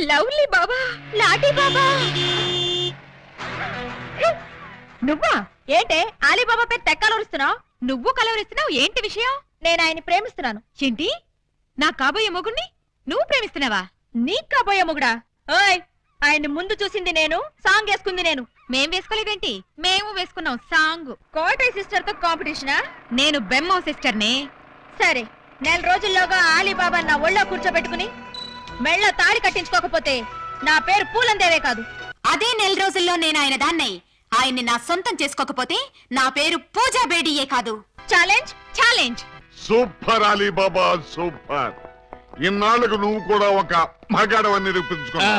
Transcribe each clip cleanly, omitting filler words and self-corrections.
Lovely బాబా, లాటీ బాబా. నువ్వా? ఏంటే Ali Baba పేరు తెక్కలూరుస్తున్నావు? నువ్వు కలవరిస్తున్నావు, ఏంటి విషయం? నేను ఆయన్ని ప్రేమిస్తున్నాను. ఏంటి? నా కాబోయే మొగుణ్ణి నువ్వు ప్రేమిస్తున్నావా? నీ కాబోయే మొగుడా? ఓయ్, ఆయన్ని ముందు చూసింది నేను, సాంగ్ వేసుకుంది నేను. మేం వేసుకోలేదేంటి? మేము వేసుకున్నాం సాంగ్. కోటై సిస్టర్ తో కాంపిటీషనా? నేను బెమ్మో సిస్టర్ నే. సరే, నెల రోజుల్లోగా ఆలీబాబా నా ఒళ్ళో కూర్చోబెట్టుకుని మెళ్ళ తాళి కట్టించుకోకపోతే నా పేరు పూలందేవే కాదు. అదే నెల రోజుల్లో నేను ఆయన దాన్నై ఆయన్ని నా సొంతం చేసుకోకపోతే నా పేరు పూజా బేడియే కాదు. Challenge challenge. Super Alibaba super. ఇన్నాళ్ళకు నువ్వు కూడా ఒక మగాడవని నిరూపించుకున్నా.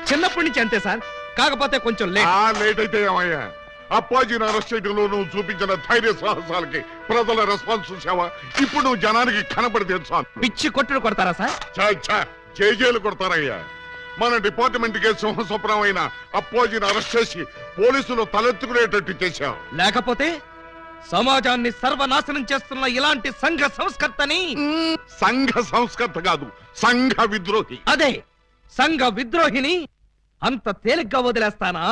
చిన్నప్పటి నుంచి అంతే సార్, కాకపోతే కొంచెం లేట్ అయితే ఏమయ్యా? అప్పాజీని అరెస్ట్ చేయడంలో నువ్వు చూపించిన ధైర్య సాహసాలకి ప్రజల రెస్పాన్స్ చూసావా? ఇప్పుడు నువ్వు జనానికి కనపడితే చాలు. పిచ్చి కొట్టుడు కొడతారా సార్? జైలు కొడతారయ్యా. మన డిపార్ట్మెంట్ కే సింహస్వప్నం అయిన అప్పాజీని అరెస్ట్ చేసి పోలీసులు తలెత్తుకునేటట్టు చేశావు. లేకపోతే సమాజాన్ని సర్వనాశనం చేస్తున్న ఇలాంటి సంఘ సంస్కర్తని. సంఘ సంస్కర్త కాదు, సంఘ విద్రోహి. అదే సంఘ విద్రోహిని అంత తేలిగ్గా వదిలేస్తానా?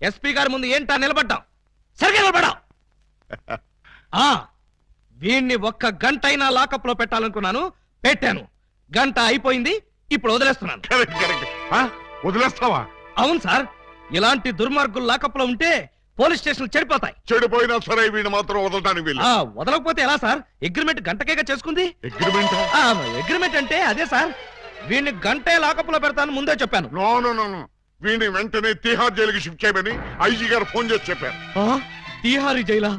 ఎస్పీ గారి ముందు ఏంటా నిలబడ్డాం? సరిగ్గా నిలబడ్డాం. వీణ్ణి ఒక్క గంట అయినా లాకప్ లో పెట్టాలనుకున్నాను, పెట్టాను. గంట అయిపోయింది, ఇప్పుడు వదిలేస్తున్నాను. వదిలేస్తావా? అవును సార్, ఇలాంటి దుర్మార్గులు లాకప్ లో ఉంటే పోలీస్ స్టేషన్ చెడిపోతాయి. చెడిపోయినా సరే వీడిని మాత్రం వదలటానికి వీలు. వదలకపోతే ఎలా సార్? అగ్రిమెంట్ గంటకేగా చేసుకుంది. అగ్రిమెంట్ అంటే అదే సార్. వీడిని గంటే లాకప్ లో పెడతాను ముందే చెప్పాను. నో, వీడిని వెంటనే తిహార్ జైలుకి షిఫ్ట్ చేయమని ఐజీ గారు ఫోన్ చేసి చెప్పారు. తిహారీ జైలా?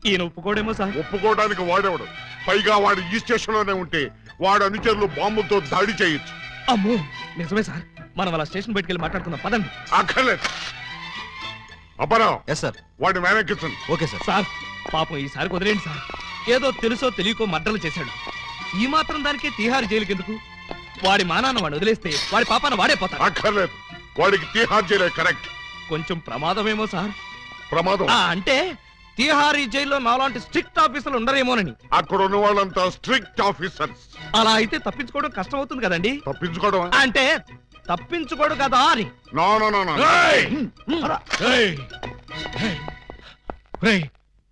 ఈయన ఒప్పుకోడేమో సార్. ఒప్పుకోవడానికి వాడేవాడు. పైగా వాడు ఈ స్టేషన్ లోనే ఉంటే వాడు అనుచరులు బాంబులతో దాడి చేయొచ్చు. అమ్మో, నిజమే సార్. మనం అలా స్టేషన్ బయటికి వెళ్ళి మాట్లాడుకుందాం పదండి. అక్కర్లేదు. అపరావు వాడి మేనెక్కించండి. Okay sir. సార్ పాపం ఈసారి వదిలేండి సార్. ఏదో తెలుసో తెలియకో మర్డర్లు చేశాడు. ఈ మాత్రం దానికి తిహార్ జైలుకి ఎందుకు? వాడి మానాన్ని వాడు వదిలేస్తే వాడి పాపాన వాడే పోతాడు. అక్కర్లేదు, వాడికి తిహార్ జైలే కరెక్ట్. కొంచెం ప్రమాదమేమో సార్. ప్రమాదం అంటే తిహారీ జైల్లో నాలాంటి స్ట్రిక్ట్ ఆఫీసర్లు ఉండరేమోనని. అక్కడ ఉన్న వాళ్ళంతా స్ట్రిక్ట్ ఆఫీసర్స్. అలా అయితే తప్పించుకోవడం కష్టం అవుతుంది కదండి. తప్పించుకోవడం అంటే తప్పించుకోడు కదా అని.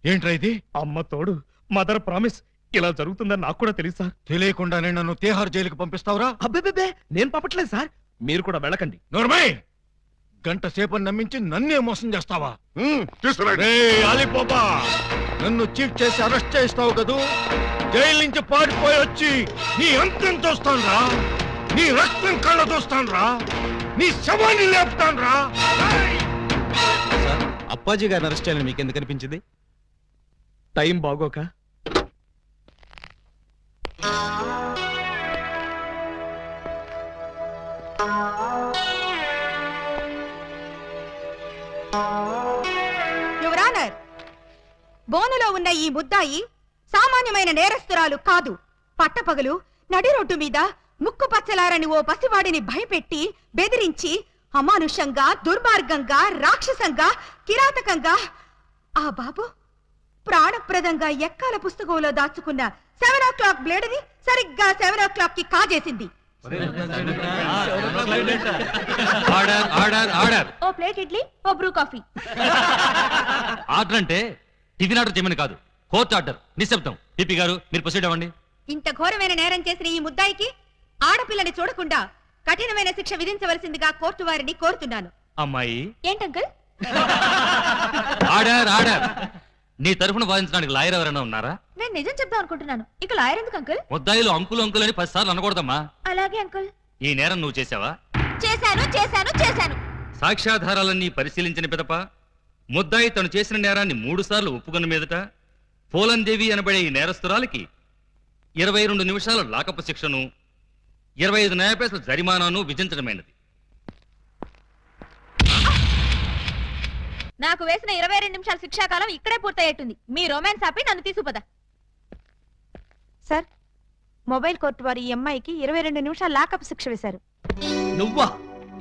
ఏంట్రా ఇది? అమ్మ తోడు, మదర్ ప్రామిస్. ఇలా జరుగుతుందని నాకు కూడా తెలియదు సార్. తెలియకుండానే నన్ను తిహార్ జైలుకి పంపిస్తావురా? అబ్బే, నేను పంపట్లేదు సార్. మీరు కూడా వెళ్ళకండి. నోర్మై, గంట సేపని నమ్మించి నన్నే మోసం చేస్తావా? అలీబాబా, నన్ను చీట్ చేసి అరెస్ట్ చేస్తావు కదూ? జైలు నుంచి పారిపోయి వచ్చి నీ అంతం చూస్తానురా, నీ రక్తం కళ్ళ చూస్తానురా, నీ శవాన్ని లేపుతానురా. అప్పాజీ గారిని అరెస్ట్ చేయాలని మీకు ఎందుకు అనిపించింది? టైం బాగోక. యువర్ ఆనర్, బోనులో ఉన్న ఈ ముద్దాయి సామాన్యమైన నేరస్తురాలు కాదు. పట్టపగలు నడి రోడ్డు మీద ముక్కు పచ్చలారని ఓ పసివాడిని భయపెట్టి బెదిరించి అమానుషంగా, దుర్మార్గంగా, రాక్షసంగా, కిరాతకంగా ఆ బాబు ప్రాణప్రదంగా ఎక్కాల పుస్తకంలో దాచుకున్న 7 o'clock బ్లేడ్ని సరిగ్గా 7 o'clock కి కాజేసింది. ఓ ప్లేట్ ఇడ్లీ, ఓ బ్రూ కాఫీ. ఆర్డర్ అంటే టిఫిన్ ఆర్డర్ చేయమని కాదు, కోర్టు ఆర్డర్. నిశ్శబ్దం. పిపి గారు మీరు ప్రొసీడ్ అవ్వండి. ఇంత ఘోరమైన నేరం చేసిన ఈ ముద్దాయికి ఆడపిల్లని చూడకుండా కఠినమైన శిక్ష విధించవలసిందిగా కోర్టు వారిని కోరుతున్నాను. అమ్మాయి ఏంటంకల్? Order order. నీ తరఫున వాదించడానికి లాయర్ ఎవరైనా ఉన్నారా? నేను నిజం చెప్దాం అనుకుంటున్నాను. ఇక లాయర్ ఎందుకు అంకుల్? ముద్దాయిలు అంకులు అంకులు అని 10 సార్లు అనకూడదమ్మా. అలాగే అంకుల్. ఈ నేరం నువ్వు చేసావా? చేశాను. సాక్ష్యాధారాలన్నీ పరిశీలించిన పిదప ముద్దాయి తను చేసిన నేరాన్ని 3 సార్లు ఒప్పుకున్న మీదట పూలందేవి అనబడే ఈ నేరస్తురాలికి 22 నిమిషాల లాకపు శిక్షను, 25 న్యాయపైసల జరిమానాను విధించడమైనది. నాకు వేసిన 22 నిమిషాల శిక్షాకాలం ఇక్కడే పూర్తయ్యేట్టుంది. మీ రొమాన్స్ ఆపి నన్ను తీసుకుపోదా. సార్, మొబైల్ కోర్టు వారు ఈ అమ్మాయికి 22 నిమిషాల లాకప్ శిక్ష వేశారు. నువ్వా?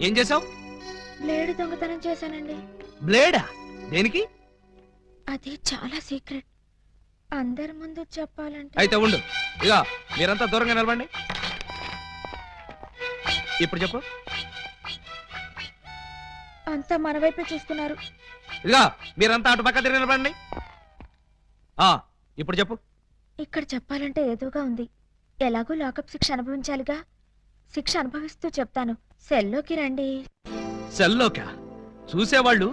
ఏం చేసావు? బ్లేడ్ దొంగతనం చేశానండి. బ్లేడా? దేనికి? అది చాలా సీక్రెట్, అందరి ముందు చెప్పాలంటే. అయితే ఉండు, ఇక మీరంతా దూరంగా నిలబండి. ఇప్పుడు చెప్పు. అంతా మన వైపే చూస్తున్నారు. ఇదిగా మీరంతా అటు పక్క తిరిగి నిలబడండి. ఇప్పుడు చెప్పు. ఇక్కడ చెప్పాలంటే ఏదోగా ఉంది. ఎలాగో లాకప్ శిక్ష అనుభవించాలిగా. శిక్ష అనుభవిస్తూ చెప్తాను. సెల్లోకి రండి. సెల్లోకా? చూసేవాళ్ళు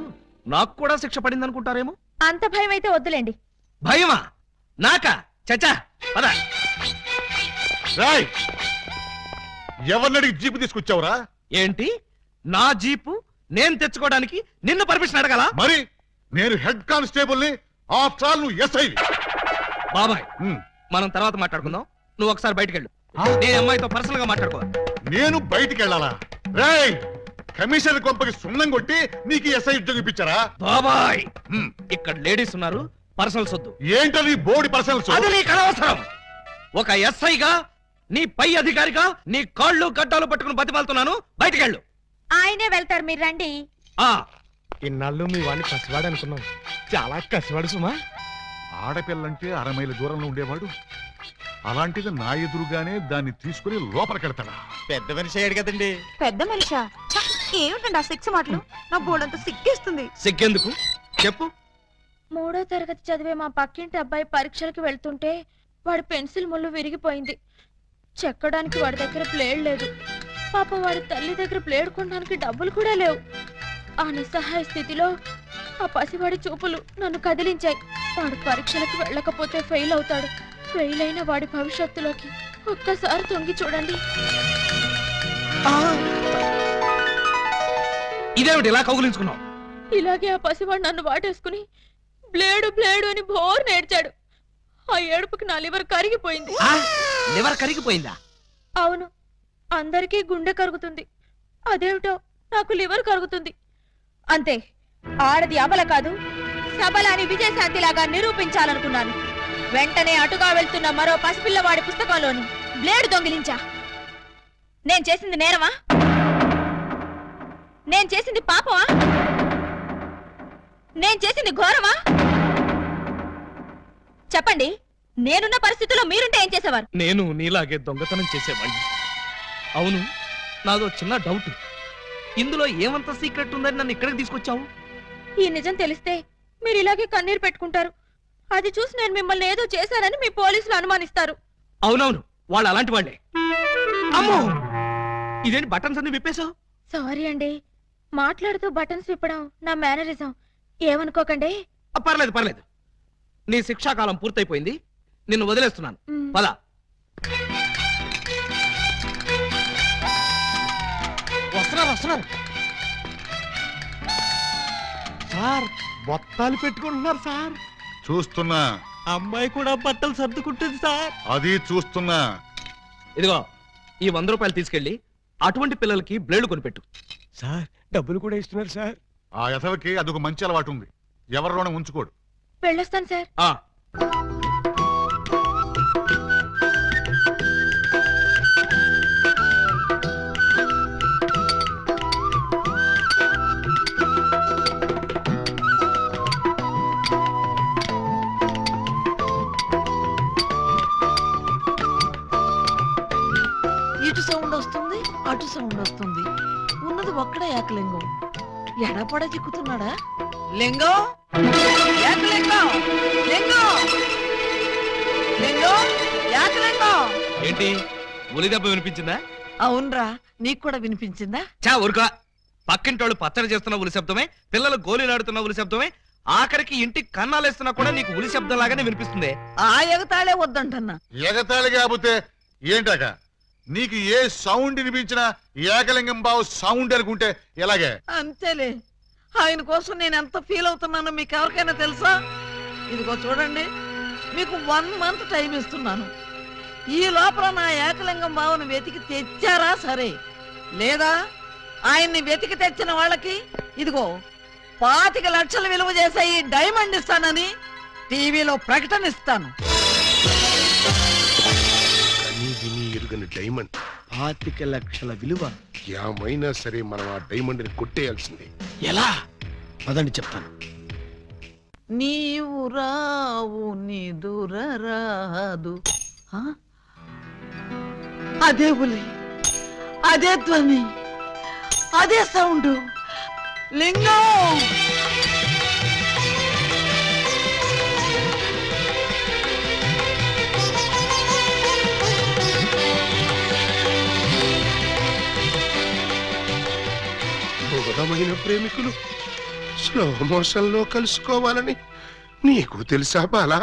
నాకు కూడా శిక్ష పడింది అనుకుంటారేమో. అంత భయం అయితే వద్దులేండి. భయమా? నాకా? చచ్చా పద. రాయ్, ఎవరినడికి జీపు తీసుకొచ్చావురా? ఏంటి నా జీపు నేను తెచ్చుకోవడానికి నిన్ను పర్మిషన్ అడగాల? మరి నేను హెడ్ కానిస్టేబుల్ ని, ఆఫ్టర్ ఆల్ నువ్వు ఎస్ఐ. బాబాయ్, మనం తర్వాత మాట్లాడుకుందాం. నువ్వు ఒకసారి బయటికి వెళ్ళు. నేను అమ్మాయితో పర్సనల్ గా మాట్లాడుకోవాలి. నేను బయటికి వెళ్ళాలా? రేయ్, కమిషనర్ కొంపకి సున్నం కొట్టి నీకు ఎస్ఐ ఉద్యోగం ఇప్పించారా? బాబాయ్, ఇక్కడ లేడీస్ ఉన్నారు, పర్సనల్ సొద్దు. ఏంటది బోడి పర్సనల్స్? అది నీకు అనవసరం. ఒక ఎస్ఐగా నీ పై అధికారిగా నీ కాళ్ళు గడ్డాలు పట్టుకుని బతిమాలుతున్నాను. బయటికి వెళ్ళు. ఆయనే వెళ్తారు, మీరు రండి. ఇన్నాళ్ళు మీ వాడిని కసివాడు అనుకున్నాం. చాలా కసివాడు సుమా. ఆడపిల్లంటే 6 మైళ్ళ దూరంలో ఉండేవాడు. అలాంటిది నా ఎదురుగానే దాన్ని తీసుకుని లోపలికెడతాడా? పెద్ద మనిషి అయ్యాడు కదండి. పెద్ద మనిషా? ఏమిటండి ఆ సిక్స్ మాటలు? నా బోర్డంతా సిగ్గేస్తుంది. సిగ్గెందుకు చెప్పు. 3వ తరగతి చదివే మా పక్కింటి అబ్బాయి పరీక్షలకు వెళ్తుంటే వాడి పెన్సిల్ ముళ్ళు విరిగిపోయింది. చెక్కడానికి వాడి దగ్గర ప్లేడ్ లేదు. పాపం వాడి తల్లి దగ్గర ప్లేడ్ కొనడానికి డబ్బులు కూడా లేవు. ఆ నిస్సహాయ స్థితిలో ఆ పసివాడి చూపులు నన్ను కదిలించాయి. వాడు పరీక్షలకు వెళ్ళకపోతే ఫెయిల్ అవుతాడు. ఫెయిల్ అయిన వాడి భవిష్యత్తులోకి ఒక్కసారి తొంగి చూడండి. ఇదేమిటి ఇలా కౌగులించుకున్నావు? ఇలాగే ఆ పసివాడు నన్ను వాటేసుకుని బ్లేడు బ్లేడు అని బోర్ నేర్చాడు. ఆ ఏడుపుకి నా లివర్ కరిగిపోయింది. లివర్ కరిగిపోయిందా? అవును, అందరికీ గుండె కరుగుతుంది. అదేమిటో నాకు లివర్ కరుగుతుంది. అంతే, ఆడది అబల కాదు, సబల అని విజయశాంతిలాగా నిరూపించాలనుకున్నాను. వెంటనే అటుగా వెళ్తున్న మరో పసిపిల్లవాడి పుస్తకంలోని బ్లేడు దొంగిలించా. నేను చేసింది నేరమా? నేను చేసింది పాపమా? నేను చేసింది ఘోరమా? చెప్పండి, నేనున్న పరిస్థితుల్లో మీరుంటే ఏం చేసేవారు? నేను నీలాగే దొంగతనం చేసేవాడిని. అవును, నాదో చిన్న డౌట్. ఇందులో ఏమంత సీక్రెట్ ఉందని నన్ను ఇక్కడికి తీసుకొచ్చావు? ఈ నిజం తెలిస్తే మీరు ఇలాగే కన్నీరు పెట్టుకుంటారు. అది చూసి నేను మిమ్మల్ని ఏదో చేశానని మీ పోలీసులు అనుమానిస్తారు. అవునవును, వాళ్ళు అలాంటి వాళ్ళే. అమ్మో, ఇదేంటి బటన్స్ అన్ని విప్పేశావు? సారీ అండి, మాట్లాడుతూ బటన్స్ విప్పడం నా మేనరిజం. ఏమనుకోకండి. పర్లేదు పర్లేదు, నీ శిక్షాకాలం పూర్తయిపోయింది. నిన్ను వదిలేస్తున్నాను. మ్. పద. వస్తున్నారు వస్తున్నారు. సార్, బొత్తాలు పెట్టుకుంటున్నారు సార్. చూస్తున్నా. అమ్మాయి కూడా బట్టలు సర్దుకుంటుంది సార్. అది చూస్తున్నా. ఇదిగో, ఈ 100 రూపాయలు తీసుకెళ్లి అటువంటి పిల్లలకి బ్లేడ్లు కొనిపెట్టు. సార్, డబ్బులు కూడా ఇస్తున్నారు సార్. ఆ యథవకి అదొక మంచి అలవాటు ఉంది. ఎవరిలోనే ఉంచుకోడు. వెళ్ళొస్తాను సార్. ఇటు సౌండ్ వస్తుంది, అటు సౌండ్ వస్తుంది. ఉన్నది ఒక్కడే ఏకలింగం. ఎడపడ చిక్కుతున్నాడా? లింగం, ఏకలింగం, లింగం, లింగం, ఏకలింగం. ఏంటి, ఉలి దెబ్బ వినిపించిందా? అవునరా, నీకు కూడా వినిపించిందా? చా ఊరుకా. పక్కింటోళ్ళు పచ్చడి చేస్తున్న ఉలి శబ్దమే, పిల్లలు గోళీలాడుతున్న ఉలి శబ్దమే, ఆఖరికి ఇంటికి కన్నాలేస్తున్నా కూడా నీకు ఉలి శబ్దం లాగానే వినిపిస్తుంది. ఆ ఎగతాళే వద్దంటన్నా. ఎగతాళి కాకపోతే ఏంటాక? నీకు ఏ సౌండ్ వినిపించినా ఏకలింగం బావు సౌండ్ అనుకుంటే ఎలాగే? అంతేలే, ఆయన కోసం నేను ఎంత ఫీల్ అవుతున్నానో మీకు ఎవరికైనా తెలుసా? ఇదిగో చూడండి, మీకు 1 మంత్ టైం ఇస్తున్నాను. ఈ లోపల నా ఏకలింగం బావను వెతికి తెచ్చారా సరే, లేదా ఆయన్ని వెతికి తెచ్చిన వాళ్ళకి ఇదిగో 25 లక్షలు విలువ చేసే ఈ డైమండ్ ఇస్తానని టీవీలో ప్రకటన ఇస్తాను. డైమండ్ 25 లక్షల విలువ. ఏమైనా సరే మనం ఆ డైమండ్ ని కొట్టేయాల్సిందే. ఎలా? పదండి చెప్తాను. నీవు రావు నిదురరాదు. ఆ? అదే ఉలి, అదే ధ్వని, అదే సౌండ్. లింగం! దూరమైన ప్రేమికులు స్లో మోషన్ లో కలుసుకోవాలని నీకు తెలుసా బాలా?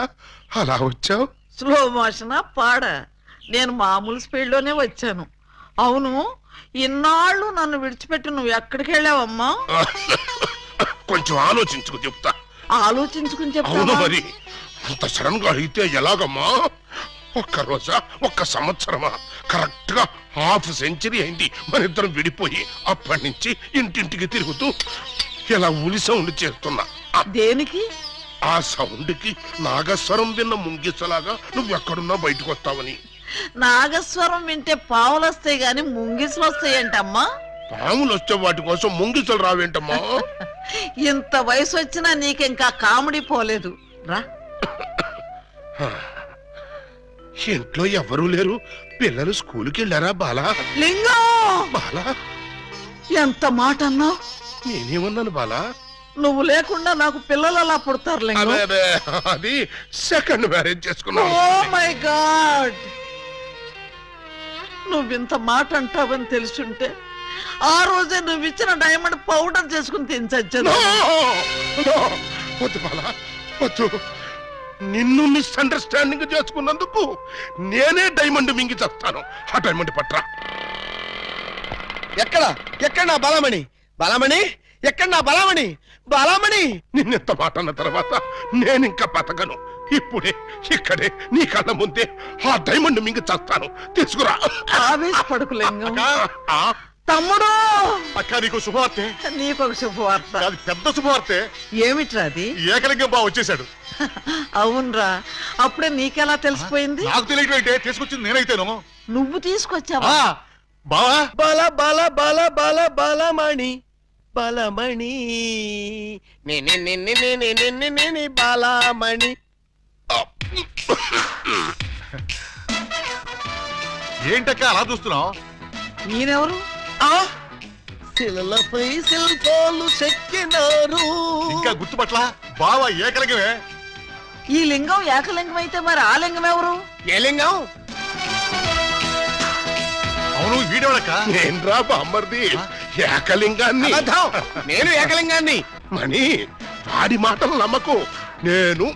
అలా వచ్చావు. స్లో మోషనా పాడ? నేను మామూలు స్పీడ్లోనే వచ్చాను. అవును, ఇన్నాళ్ళు నన్ను విడిచిపెట్టి నువ్వు ఎక్కడికి వెళ్ళావమ్మా? కొంచెం ఆలోచించుకు చెప్తా. ఆలోచించుకుని అవును చెప్తావా? మరి అంత సడన్ గా అయితే ఎలాగమ్మా? ఒక్క రోజా, ఒక్క సంవత్సరమా? కరెక్ట్ గా హాఫ్ సెంచరీ అయింది మన ఇద్దరం విడిపోయి. అప్పటి నుంచి ఇంటింటికి తిరుగుతూ ఇలా ఉలి సౌండ్ చేస్తున్నా. దేనికి? ఆ సౌండ్ కి నాగస్వరం విన్న ముంగిసలాగా నువ్వు ఎక్కడున్నా బయటకు వస్తావని. నాగస్వరం వింటే పావులు వస్తాయి గాని ముంగిసులు వస్తాయంటమ్మా. పాములు వచ్చే వాటి కోసం ముంగిసలు రావేంటమ్మా? ఇంత వయసు వచ్చినా నీకింకా కామెడీ పోలేదు. రా. ఇంట్లో ఎవరూ లేరు. పిల్లలు స్కూల్కి వెళ్ళారా బాలా? లింగం! బాలా, ఎంత మాట అన్నావు? నేనేమన్నాను బాలా? నువ్వు లేకుండా నాకు పిల్లలు అలా పుడతారు లింగం. అదే అదే, అది సెకండ్ మ్యారేజ్ చేసుకున్నావు. Oh my god! నువ్వింత మాట అంటావని తెలుసుంటే ఆ రోజే నువ్వు ఇచ్చిన డైమండ్ పౌడర్ చేసుకుని తినచచ్చాను. వద్దు బాలా, వద్దు. నిన్ను మిస్అండర్స్టాండింగ్ చేసుకున్నందుకు నేనే డైమండ్ మింగి చేస్తాను. ఆ డైమండ్ పట్రా. ఎక్కడ నా బలమణి? బలమణి ఎక్కడ నా బలమణి? బలమణి! నిన్నెంత మాట అన్న తర్వాత నేనింకా బతకను. ఇప్పుడే ఇక్కడే నీ కళ్ళ ముందే ఆ డైమండ్ మింగి చేస్తాను. తీసుకురా. ఆవేశపడకు లింగం. ఆ, తమ్ముడు, అక్క నీకు శుభవార్తె. నీకొక శుభవార్త. అది పెద్ద శుభవార్తె. ఏమిట్రా అది? ఏకలింగం బావ వచ్చేసాడు. అవునరా, అప్పుడే నీకెలా తెలిసిపోయింది? నాకు తెలియటం ఏంటే, తీసుకొచ్చింది నేనైతేను. నువ్వు తీసుకొచ్చావా? ఆ, బావా బల బల బల బల బలమణి బలమణి బలమణి. ఏంటక్క అలా చూస్తున్నావు? నేనెవరు? శిలలపై శిల్పాలు చెక్కినారు. ఇంకా గుర్తుపట్ల బావ ఏకలింగమే. ఈ లింగం ఏకలింగం అయితే మరి ఆ లింగం ఎవరు? ఏ లింగం? అవును, వీడేవాడక్క. నేన్రా బామ్మర్ది, ఏకలింగాన్ని. అబద్ధం. నేను ఏకలింగాన్ని. మణి, వాడి మాటలు నమ్మకు. నేను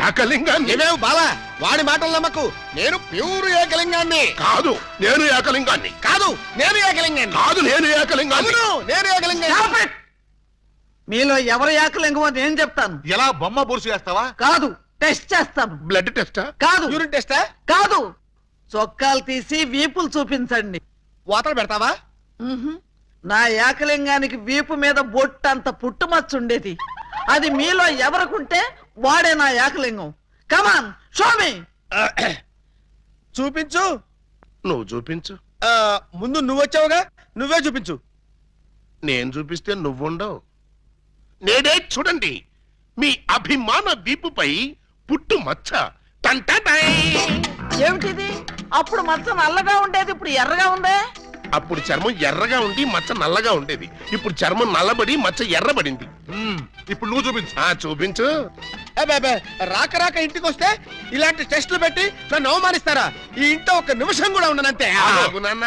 ఏకలింగాన్ని. ఏమేవు బాలా, వాడి మాటలు నమ్మకు. నేను ప్యూర్ ఏకలింగాన్ని. కాదు, నేను ఏకలింగాన్ని. కాదు, నేను ఏకలింగాన్ని. కాదు, నేను ఏకలింగాన్ని. అవును, నేను ఏకలింగాన్ని. మీలో ఎవరు ఏకలింగం అని నేను చెప్తాను. ఎలా బొమ్మ బొరుసు వేస్తావా? కాదు, టెస్ట్ చేస్తాను. బ్లడ్ టెస్టా? కాదు, యూరిన్ టెస్టా? కాదు, చొక్కాలు తీసి వీపులు చూపించండి. వాతలు పెడతావా? ఉహుం. నా ఏకలింగానికి వీపు మీద బొట్టంత పుట్టుమచ్చ ఉండేది. అది మీలో ఎవరికుంటే వాడే నా ఏకలింగం. కమాన్, షో మీ. చూపించు. నువ్వు చూపించు. ముందు నువ్వు వచ్చావుగా, నువ్వే చూపించు. నేను చూపిస్తే నువ్వుండవు. నేనే చూడండి, మీ అభిమాన వీపుపై పుట్టు మచ్చ. టంటటై. ఏమిటిది? అప్పుడు మచ్చ నల్లగా ఉండేది, ఇప్పుడు ఎర్రగా ఉందే. అప్పుడు చర్మం ఎర్రగా ఉండి మచ్చ నల్లగా ఉండేది. ఇప్పుడు చర్మం నల్లబడి మచ్చ ఎర్రబడింది. ఇప్పుడు నువ్వు చూపించు. చూపించు. అబ్బే, రాక రాక ఇంటికి వస్తే ఇలాంటి టెస్టులు పెట్టి నన్ను అవమానిస్తారా? ఈ ఇంట్లో ఒక నిమిషం కూడా ఉండనంతే. ఆగు నాన్న,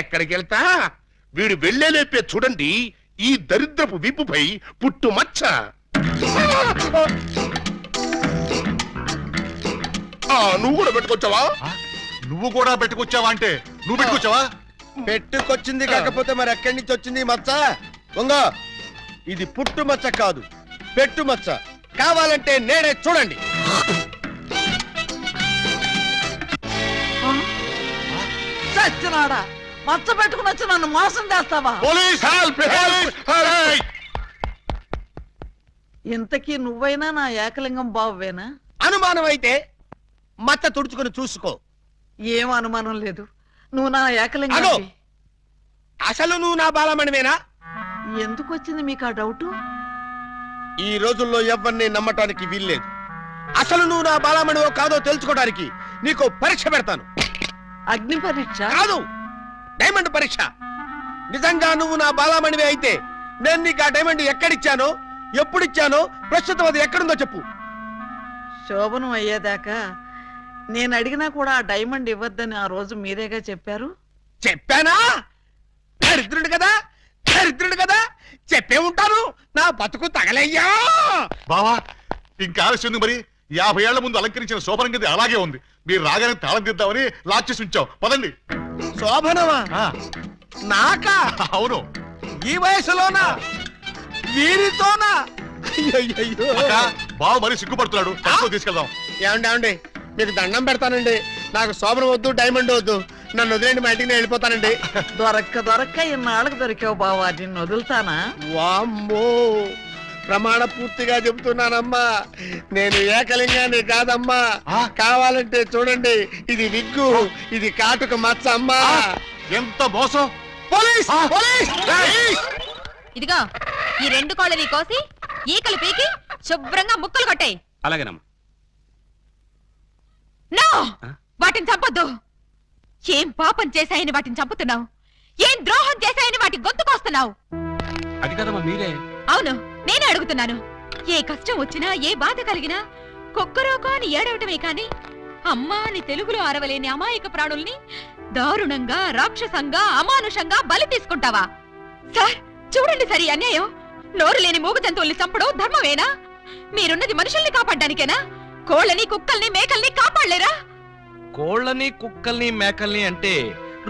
ఎక్కడికి వెళ్తా? వీడు వెళ్ళేలేపే చూడండి, ఈ దరిద్రపు వీపుపై పుట్టు మచ్చ. నువ్వు కూడా పెట్టుకొచ్చావా? నువ్వు కూడా పెట్టుకొచ్చావా అంటే నువ్వు పెట్టుకొచ్చావా? పెట్టుకొచ్చింది కాకపోతే మరి ఎక్కడి నుంచి వచ్చింది మచ్చ? ఉంగో, ఇది పుట్టు మచ్చ కాదు, పెట్టు మచ్చ. కావాలంటే నేనే చూడండి. చచ్చినాడా, మచ్చ పెట్టుకుని వచ్చి నన్ను మోసం చేస్తావా? Police help, help, help. ఇంతకీ నువ్వైనా నా ఏకలింగం బావేనా? అనుమానం అయితే మచ్చ తుడుచుకుని చూసుకో. ఏం అనుమానం లేదు, నువ్వు నా అగో, ఏకలింగం. అసలు నువ్వు నా బాలమణివేనా? ఎందుకు వచ్చింది మీకు ఆ డౌట్? ఈ రోజుల్లో ఎవరిని నమ్మటానికి వీల్లేదు. అసలు నువ్వు నా బాలమణివో కాదో తెలుసుకోవడానికి నీకు పరీక్ష పెడతాను. అగ్ని పరీక్ష? కాదు, డైమండ్ పరీక్ష. నిజంగా నువ్వు నా బాలామణివి అయితే నేను నీకు ఆ డైమండ్ ఎక్కడిచ్చానో ఎప్పుడిచ్చానో ప్రస్తుతం అది ఎక్కడుందో చెప్పు. శోభనం అయ్యేదాకా నేను అడిగినా కూడా ఆ డైమండ్ ఇవ్వద్దని ఆ రోజు మీరేగా చెప్పారు. చెప్పానా? దరిద్రుడు కదా, దరిద్రుడు కదా, చెప్పే ఉంటాను. నా బతుకు తగలయ్యా. బావా ఇంకా ఆలస్యం మరి 50 ఏళ్ల ముందు అలంకరించిన శోభనం గది అలాగే ఉంది. మీరు రాగానే తాళం తీద్దామని లాక్ చేసి ఉంచాం. పదండి. శోభనమా? ఆ, నాకా? అవును. ఈ వయసులోనా? వీరితోనా? అయ్యయ్యయ్యో. అక్క, బావ మరీ సిగ్గుపడుతున్నాడు. తక్కువ తీసుకెళ్దాం. ఏమండి మీకు దండం పెడతానండి. నాకు శోభనం వద్దు, డైమండ్ వద్దు. నన్ను వదిలేండి, మా ఇంటికి నేను వెళ్ళిపోతానండి. దొరక్క ఇన్నాళ్ళకి దొరికావు బావా, నిన్ను వదులుతానా? వామ్మో, ప్రమాణ పూర్తిగా చెబుతున్నానమ్మా, నేను ఏకలింగాన్ని కాదమ్మా. కావాలంటే చూడండి, ఇది విగ్గు, ఇది కాటుక మచ్చ అమ్మా. ఎంత మోసం! పోలీస్! పోలీస్! ఇదిగో ఈ 2 కోళ్ళని కోసి ఈకలు పీకి శుభ్రంగా ముక్కలు కొట్టాయి. అలాగేనమ్మా. నో, వాటిని చంపొద్దు. ఏం పాపం చేశాయని వాటిని చంపుతున్నావు? ఏం ద్రోహం చేశాయని వాటి గొంతుకొస్తున్నావు? అది కదమ్మా మీరే. అవును, నేనే అడుగుతున్నాను. ఏ కష్టం వచ్చినా, ఏ బాధ కలిగినా కుక్కరోకో అని ఏడవటమే కాని అమ్మా అని తెలుగులో అరవలేని అమాయక ప్రాణుల్ని దారుణంగా, రాక్షసంగా, అమానుషంగా బలి తీసుకుంటావా? సార్ చూడండి, సరి అన్యాయం. నోరు లేని మూగ జంతువుల్ని చంపడం ధర్మమేనా? మీరున్నది మనుషుల్ని కాపాడ్డానికేనా? కోళ్ళని, కుక్కల్ని, మేకల్ని కాపాడలేరా? కోళ్ళని కుక్కల్ని మేకల్ని అంటే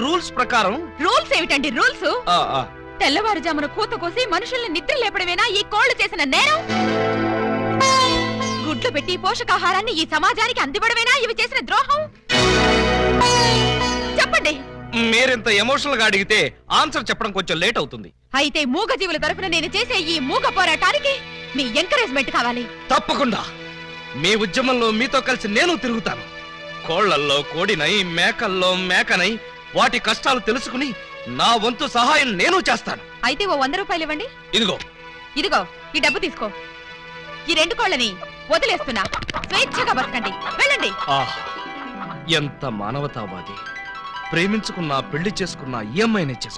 రూల్స్ ప్రకారం. రూల్స్ ఏమిటండి రూల్స్? తెల్లవారుజామున కూత కోసి మనుషుల్ని నిద్ర లేపడమేనా ఈ కోళ్లు చేసిన నేరం? గుడ్లు పెట్టి పోషకాహారాన్ని ఈ సమాజానికి అందివ్వడమేనా ఇవి చేసిన ద్రోహం? చెప్పండి. మీరింత ఎమోషనల్ గా అడిగితే ఆన్సర్ చెప్పడం కొంచెం లేట్ అవుతుంది. అయితే మూగ జీవుల తరఫున నేను చేసే ఈ మూగ పోరాటానికి మీ ఎంకరేజ్మెంట్ కావాలి. తప్పకుండా మీ ఉద్యమంలో మీతో కలిసి నేను తిరుగుతాను. కోళ్లల్లో కోడినై, మేకల్లో మేకనై వాటి కష్టాలు తెలుసుకుని నా వంతు సహాయం నేను చేస్తాను. అయితే ఓ 100 రూపాయలు ఇవ్వండి. ఇదిగో ఇదిగో ఈ డబ్బు తీసుకో. ఈ 2 కోళ్ళని వదిలేస్తున్నా. స్వేచ్ఛగా బతకండి, వెళ్ళండి. ఎంత మానవతావాది. ప్రేమించుకున్నా, పెళ్లి చేసుకున్నా ఈ అమ్మాయినే చేసుకున్నా.